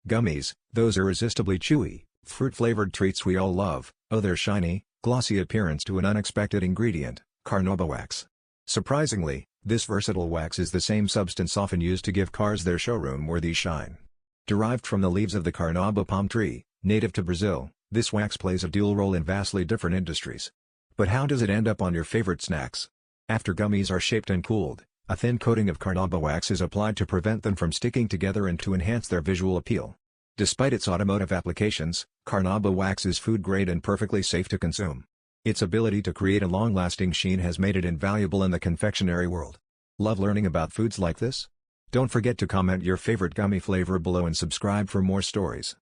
Gummies, those irresistibly chewy, fruit-flavored treats we all love, owe their shiny, glossy appearance to an unexpected ingredient, carnauba wax. Surprisingly, this versatile wax is the same substance often used to give cars their showroom-worthy shine. Derived from the leaves of the carnauba palm tree, native to Brazil, this wax plays a dual role in vastly different industries. But how does it end up on your favorite snacks? After gummies are shaped and cooled, a thin coating of carnauba wax is applied to prevent them from sticking together and to enhance their visual appeal. Despite its automotive applications, carnauba wax is food-grade and perfectly safe to consume. Its ability to create a long-lasting sheen has made it invaluable in the confectionery world. Love learning about foods like this? Don't forget to comment your favorite gummy flavor below and subscribe for more stories.